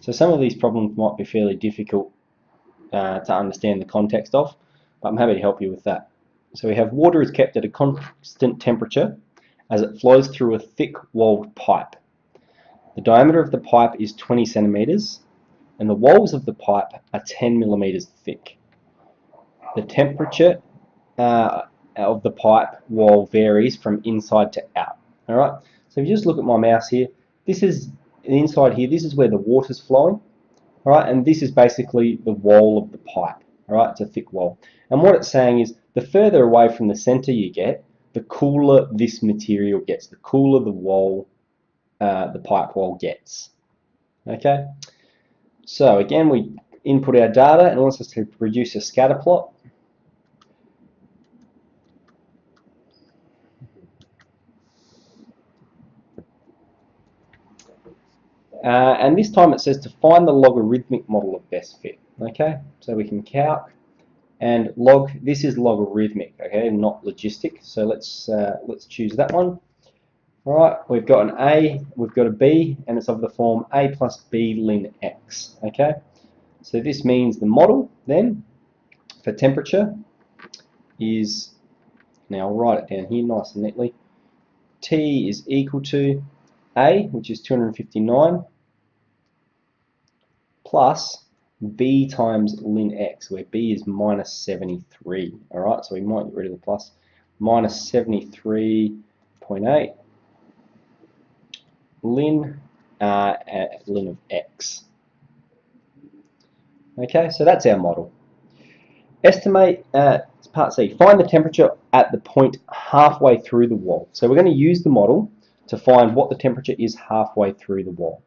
So some of these problems might be fairly difficult to understand the context of, but I'm happy to help you with that. So we have water is kept at a constant temperature as it flows through a thick-walled pipe. The diameter of the pipe is 20 centimeters and the walls of the pipe are 10 millimeters thick. The temperature of the pipe wall varies from inside to out. Alright, so if you just look at my mouse here, this is inside here, this is where the water's flowing. Alright, and this is basically the wall of the pipe. Alright, it's a thick wall. And what it's saying is the further away from the center you get, the cooler this material gets, the cooler the wall, the pipe wall gets. Okay, so again we input our data and it wants us to produce a scatter plot. And this time it says to find the logarithmic model of best fit. Okay, so we can calc and log. This is logarithmic, okay, not logistic. So let's choose that one. All right, we've got an A, we've got a B, and it's of the form A plus B ln x. Okay, so this means the model then for temperature is, now I'll write it down here nice and neatly. T is equal to A, which is 259, plus B times ln x, where B is minus 73. All right, so we might get rid of the plus. Minus 73.8 ln ln of x. Okay, so that's our model. Estimate, part C, find the temperature at the point halfway through the wall. So we're going to use the model to find what the temperature is halfway through the wall.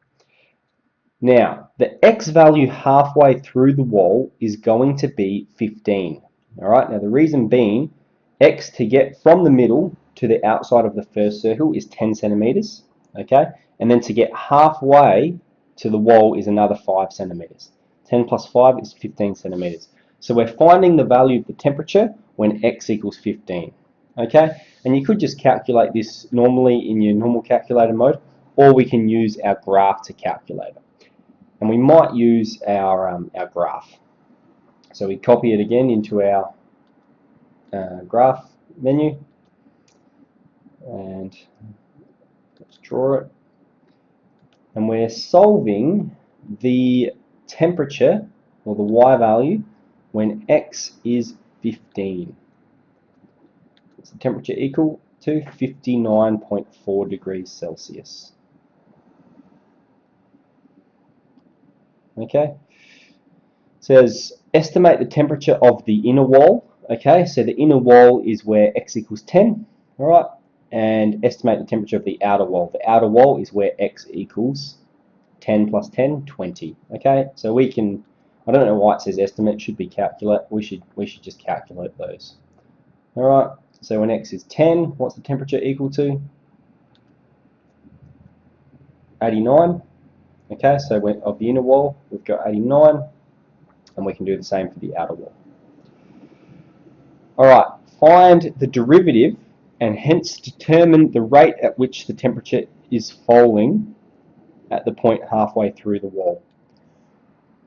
Now, the x value halfway through the wall is going to be 15. All right, now the reason being, x to get from the middle to the outside of the first circle is 10 centimeters. Okay, and then to get halfway to the wall is another 5 centimeters. 10 plus 5 is 15 centimeters. So we're finding the value of the temperature when x equals 15. Okay, and you could just calculate this normally in your normal calculator mode, or we can use our graph to calculate it. And we might use our graph. So we copy it again into our graph menu, and let's draw it. And we're solving the temperature, or the y value, when x is 15. What's the temperature equal to? 59.4 degrees Celsius. Okay, it says estimate the temperature of the inner wall. Okay, so the inner wall is where x equals 10. All right, and estimate the temperature of the outer wall. The outer wall is where x equals 10 plus 10, 20. Okay, so we can, I don't know why it says estimate, it should be calculate. We should just calculate those. All right, so when x is 10, what's the temperature equal to? 89. Okay, so of the inner wall, we've got 89, and we can do the same for the outer wall. All right, find the derivative and hence determine the rate at which the temperature is falling at the point halfway through the wall.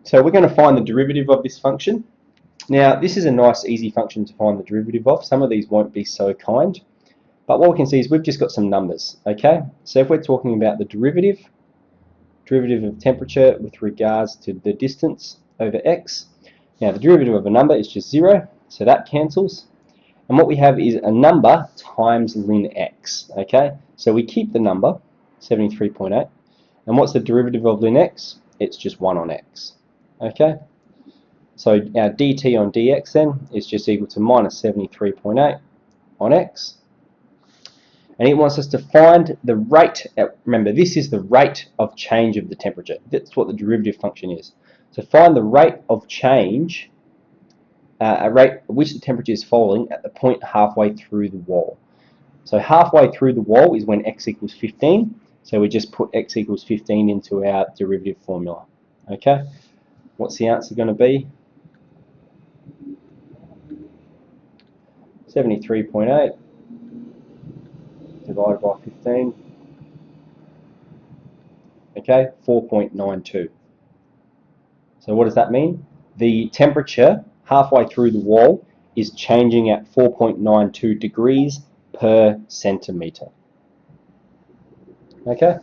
So we're going to find the derivative of this function. Now, this is a nice, easy function to find the derivative of. Some of these won't be so kind, but what we can see is we've just got some numbers. Okay, so if we're talking about the derivative of temperature with regards to the distance over x. Now the derivative of a number is just 0, so that cancels. And what we have is a number times ln x. Okay, so we keep the number, 73.8. And what's the derivative of ln x? It's just 1 on x. Okay, so our dt on dx then is just equal to minus 73.8 on x. And it wants us to find the rate, remember this is the rate of change of the temperature. That's what the derivative function is. So find the rate of change, a rate at which the temperature is falling at the point halfway through the wall. So halfway through the wall is when x equals 15. So we just put x equals 15 into our derivative formula. Okay, what's the answer going to be? 73.8 divided by 15, okay, 4.92. So what does that mean? The temperature halfway through the wall is changing at 4.92 degrees per centimeter. Okay?